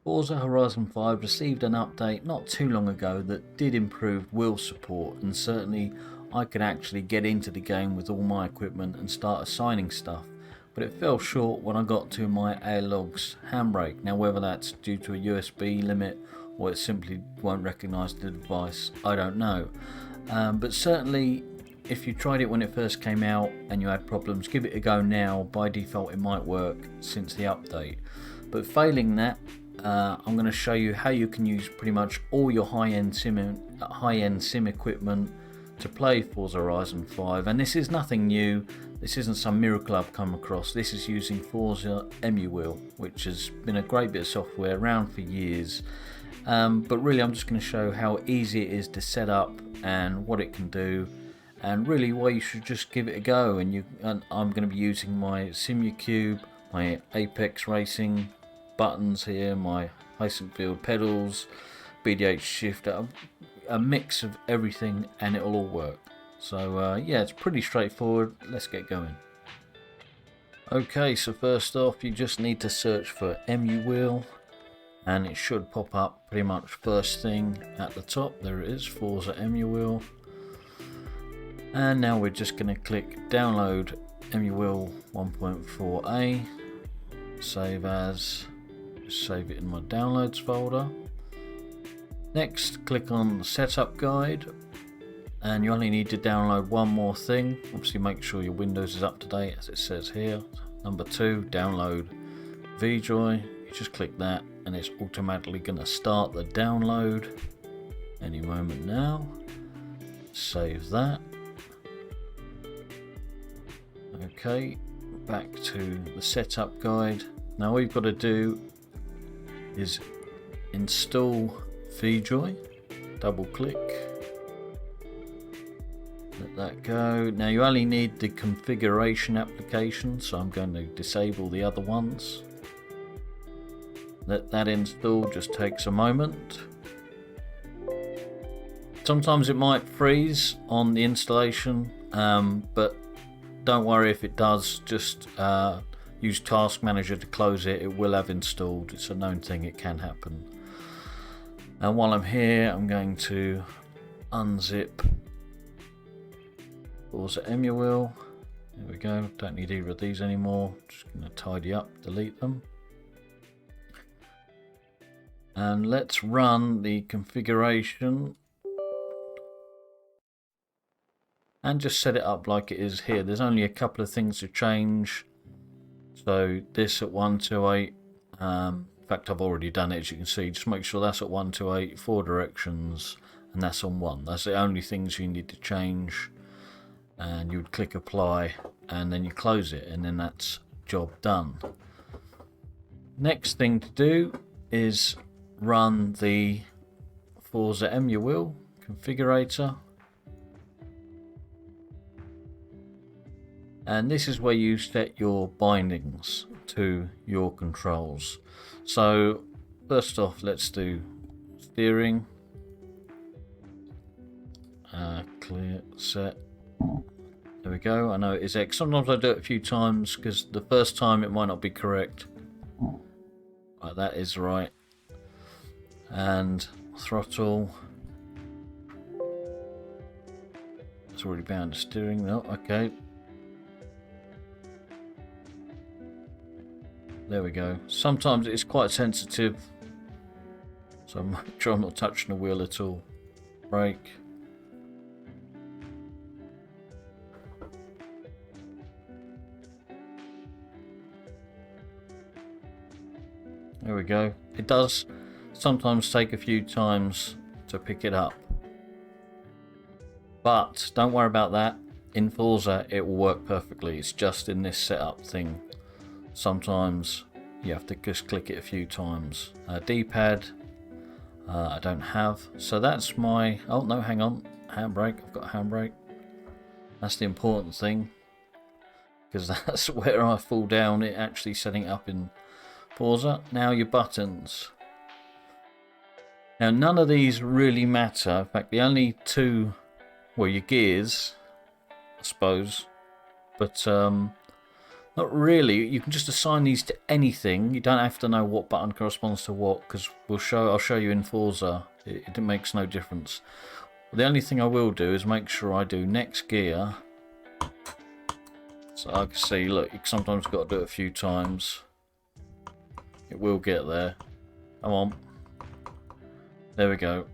Forza Horizon 5 received an update not too long ago that did improve wheel support, and certainly I could actually get into the game with all my equipment and start assigning stuff, but it fell short when I got to my Aiologs handbrake. Now whether that's due to a USB limit or it simply won't recognise the device, I don't know. But certainly if you tried it when it first came out and you had problems, give it a go now. By default it might work since the update, but failing that, I'm going to show you how you can use pretty much all your high-end sim equipment to play Forza Horizon 5. And this is nothing new, this isn't some miracle I've come across. This is using Forza EmuWheel, which has been a great bit of software around for years. But really I'm just going to show how easy it is to set up and what it can do, and really why you should just give it a go. And I'm going to be using my SIMuCube, my Apex Racing buttons here, my Heusinkveld pedals, BDH shifter, a mix of everything, and it'll all work. So yeah, it's pretty straightforward. Let's get going. Okay, so first off you just need to search for EmuWheel and it should pop up pretty much first thing at the top. There it is, Forza EmuWheel. And now we're just going to click download EmuWheel 1.4a, save as, save it in my downloads folder. Next click on the setup guide, and you only need to download one more thing. Obviously make sure your Windows is up to date as it says here. Number 2, download VJoy. You just click that and it's automatically going to start the download any moment now. Save that. Okay, back to the setup guide. Now all you've got to do is install VJoy, double click, let that go. Now you only need the configuration application, so I'm going to disable the other ones. Let that install, just takes a moment. Sometimes it might freeze on the installation, but don't worry if it does. Just use Task Manager to close it. It will have installed. It's a known thing, it can happen. And while I'm here, I'm going to unzip Forza EmuWheel. There we go. Don't need either of these anymore. Just going to tidy up, delete them. And let's run the configuration and just set it up like it is here. There's only a couple of things to change. So this at 128, in fact I've already done it, as you can see. Just make sure that's at 128, 4 directions, and that's on 1. That's the only things you need to change. And you would click apply and then you close it, and then that's job done. Next thing to do is run the Forza EmuWheel configurator. And this is where you set your bindings to your controls. So first off, let's do steering, clear, set. There we go. I know it is X. Sometimes I do it a few times because the first time it might not be correct. Right, that is right. And throttle. It's already bound to steering. No, okay. There we go. Sometimes it's quite sensitive, so make sure I'm not touching the wheel at all. Brake. There we go. It does sometimes take a few times to pick it up, but don't worry about that. In Forza it will work perfectly. It's just in this setup thing. Sometimes you have to just click it a few times. D-pad I don't have, so that's my, oh no, hang on, handbrake. I've got a handbrake. That's the important thing, because that's where I fall down, it actually setting it up in Forza. Now your buttons. Now none of these really matter. In fact, the only two, well, your gears, I suppose, but Not really. You can just assign these to anything. You don't have to know what button corresponds to what, because I'll show you in Forza. It makes no difference. The only thing I will do is make sure I do next gear. So I can see, look, you sometimes got to do it a few times. It will get there. Come on. There we go.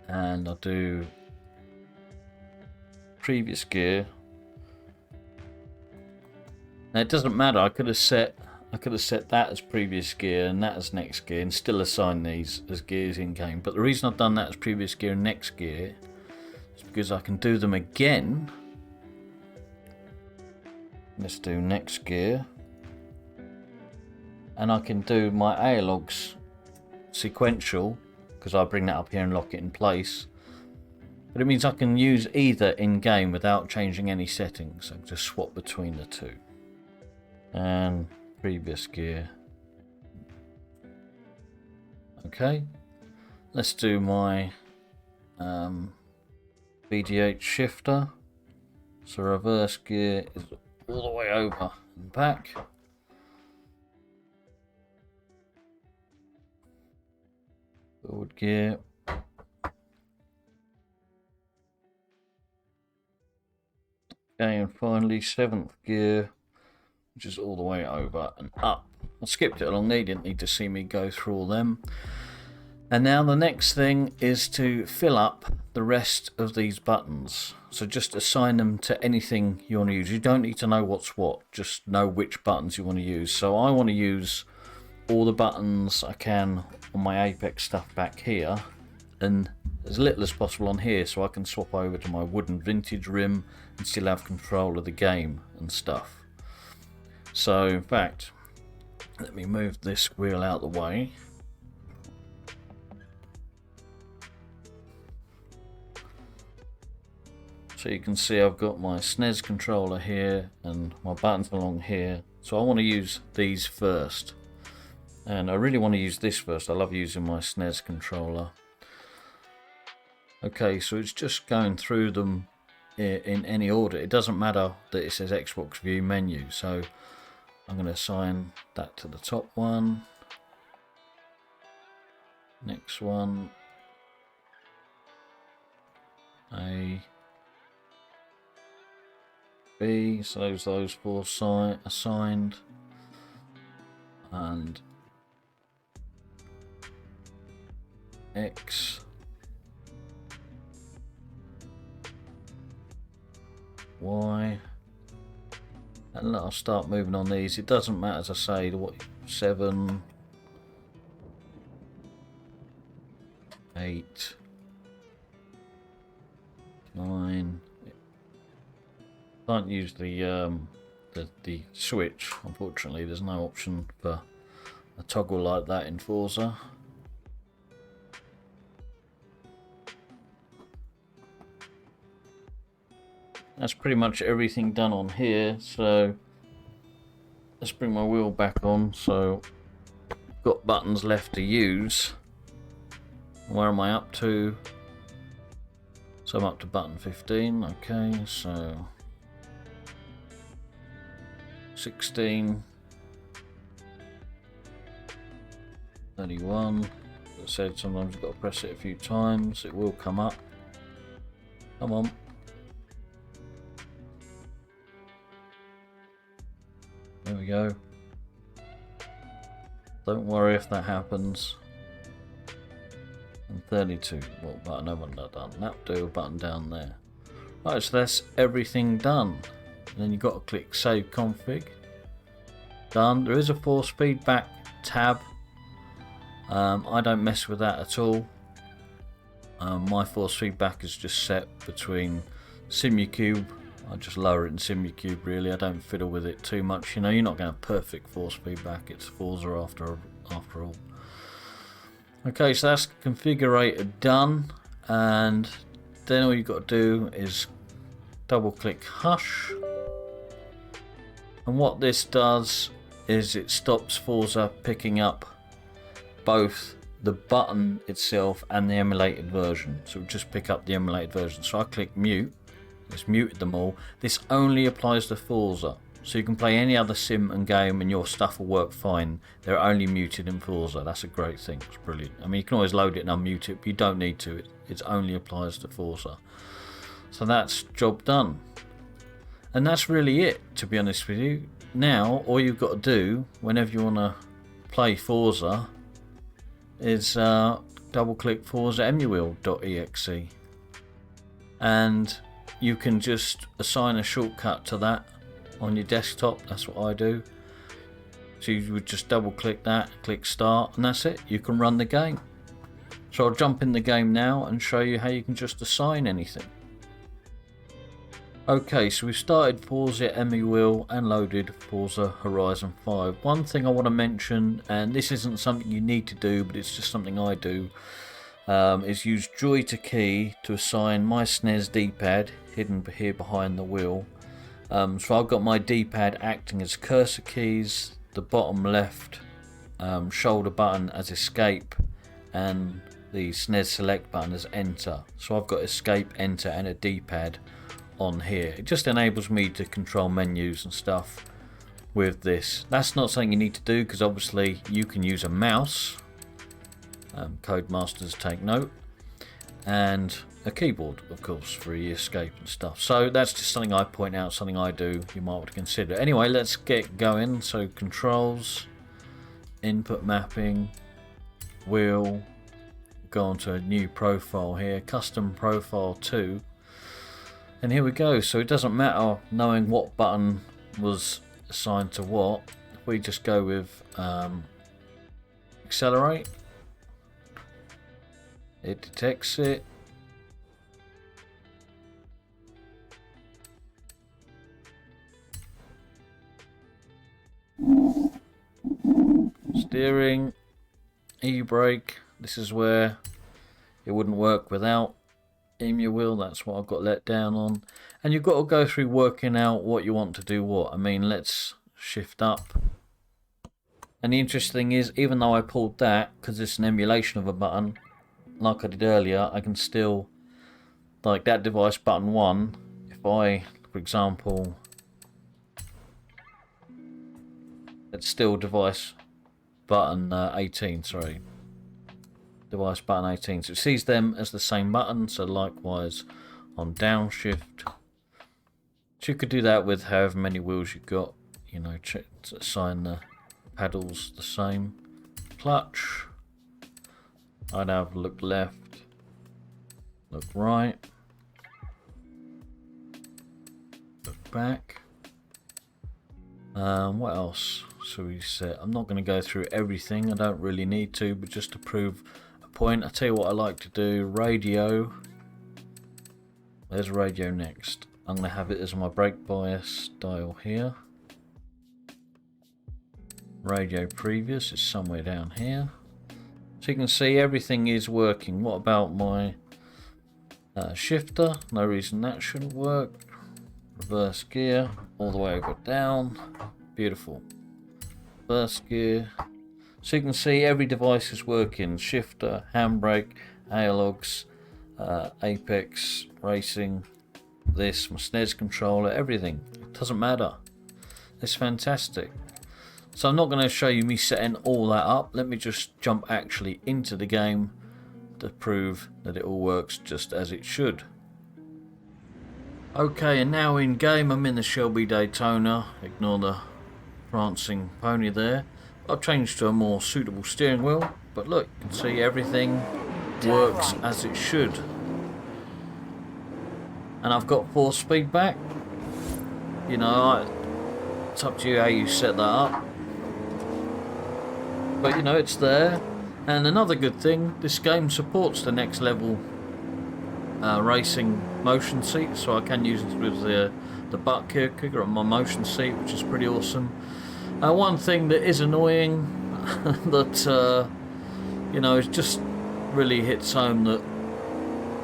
And I'll do previous gear. Now it doesn't matter. I could have set that as previous gear and that as next gear and still assign these as gears in game. But the reason I've done that as previous gear and next gear is because I can do them again. Let's do next gear. And I can do my Aiologs sequential, because I bring that up here and lock it in place. But it means I can use either in game without changing any settings. I can just swap between the two. And previous gear. Okay, let's do my VDH shifter. So reverse gear is all the way over and back. Forward gear. Okay, and finally 7th gear, which is all the way over and up. I skipped it along there, you didn't need to see me go through all them. And now the next thing is to fill up the rest of these buttons. So just assign them to anything you want to use. You don't need to know what's what, just know which buttons you want to use. So I want to use all the buttons I can on my Apex stuff back here, and as little as possible on here, so I can swap over to my wooden vintage rim and still have control of the game and stuff. So in fact, let me move this wheel out of the way. So you can see I've got my SNES controller here and my buttons along here. So I want to use these first. And I really want to use this first. I love using my SNES controller. Okay, so it's just going through them in any order. It doesn't matter that it says Xbox View Menu. So I'm going to assign that to the top one. Next one. A. B. So those four assigned. And X, Y, and I'll start moving on these. It doesn't matter, as I say, what 7, 8, 9. Can't use the switch. Unfortunately, there's no option for a toggle like that in Forza. That's pretty much everything done on here, so let's bring my wheel back on. So I've got buttons left to use. Where am I up to? So I'm up to button 15. Okay, so 16, 31. As I said, sometimes you've got to press it a few times. It will come up. Come on. There we go. Don't worry if that happens. And 32. What button haven't I done? That do button down there. Right, so that's everything done. And then you've got to click Save Config. Done. There is a 4-speed back tab. I don't mess with that at all. My 4-speed back is just set between SimuCube. I just lower it in SimuCube really. I don't fiddle with it too much. You know, you're not going to have perfect 4-speed back. It's Forza after all. Okay, so that's configurator done, and then all you've got to do is double click Hush, and what this does is it stops Forza picking up both the button itself and the emulated version. So it'll just pick up the emulated version. So I click mute. It's muted them all. This only applies to Forza. So you can play any other sim and game and your stuff will work fine. They're only muted in Forza. That's a great thing. It's brilliant. I mean, you can always load it and unmute it, but you don't need to. It only applies to Forza. So that's job done. And that's really it, to be honest with you. Now, all you've got to do, whenever you want to play Forza, is double-click Forza EmuWheel.exe. And you can just assign a shortcut to that on your desktop. That's what I do. So you would just double click that, click start, and that's it. You can run the game. So I'll jump in the game now and show you how you can just assign anything. Okay, so we've started Forza EmuWheel and loaded Forza Horizon 5. One thing I want to mention, and this isn't something you need to do, but it's just something I do, is use Joy to Key to assign my SNES D-pad, hidden here behind the wheel. So I've got my D-pad acting as cursor keys, the bottom left shoulder button as escape, and the SNES select button as enter. So I've got escape, enter and a D-pad on here. It just enables me to control menus and stuff with this. That's not something you need to do because obviously you can use a mouse. Codemasters take note. And a keyboard, of course, for your escape and stuff. So that's just something I point out, something I do, you might want to consider. Anyway, let's get going. So controls, input mapping, wheel, go on to a new profile here, custom profile 2. And here we go. So it doesn't matter knowing what button was assigned to what. If we just go with accelerate, it detects it. Steering, e-brake. This is where it wouldn't work without EmuWheel. That's what I've got let down on. And you've got to go through working out what you want to do what. I mean, let's shift up. And the interesting thing is, even though I pulled that, because it's an emulation of a button, like I did earlier, I can still, like that device button 1, if I, for example, it's still device button 18, sorry. Device button 18. So it sees them as the same button, so likewise on downshift. So you could do that with however many wheels you've got, you know, assign the pedals the same. Clutch. I'd have look left, look right, look back. What else should we set? I'm not going to go through everything, I don't really need to, but just to prove a point, I'll tell you what I like to do. Radio, there's radio next. I'm going to have it as my brake bias dial here. Radio previous is somewhere down here. So you can see everything is working. What about my shifter? No reason that shouldn't work. Reverse gear all the way over down. Beautiful. Reverse gear. So you can see every device is working. Shifter, handbrake, Aiologs, Apex, racing, this, my SNES controller, everything. It doesn't matter. It's fantastic. So I'm not going to show you me setting all that up. Let me just jump actually into the game to prove that it all works just as it should. Okay, and now in game I'm in the Shelby Daytona. Ignore the prancing pony there. I've changed to a more suitable steering wheel. But look, you can see everything works as it should. And I've got 4-speed back. You know, it's up to you how you set that up. But you know, it's there. And another good thing, this game supports the next level racing motion seat, so I can use it with the Buttkicker on my motion seat, which is pretty awesome. One thing that is annoying that you know, it just really hits home that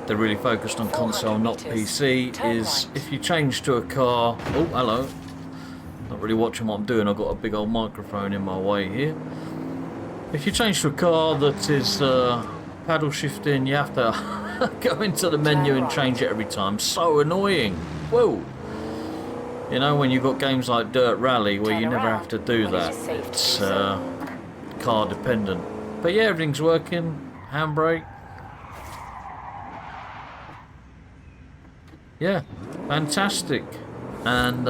they're really focused on console, not PC, is if you change to a car. Oh, hello. Not really watching what I'm doing, I've got a big old microphone in my way here. If you change to a car that is paddle shifting, you have to go into the menu and change it every time. So annoying. Whoa. You know, when you've got games like Dirt Rally where Turn you never around have to do when it that, is safe to it's do so. car dependent. But yeah, everything's working. Handbrake. Yeah, fantastic. And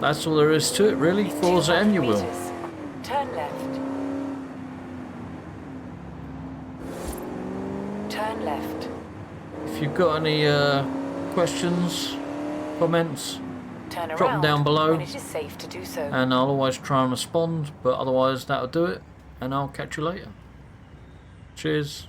that's all there is to it, really. Forza EmuWheel. meters. Turn left. Turn left. If you've got any questions, comments, Turn drop them around down below. when it is safe to do so. And I'll always try and respond, but otherwise that'll do it, and I'll catch you later. Cheers.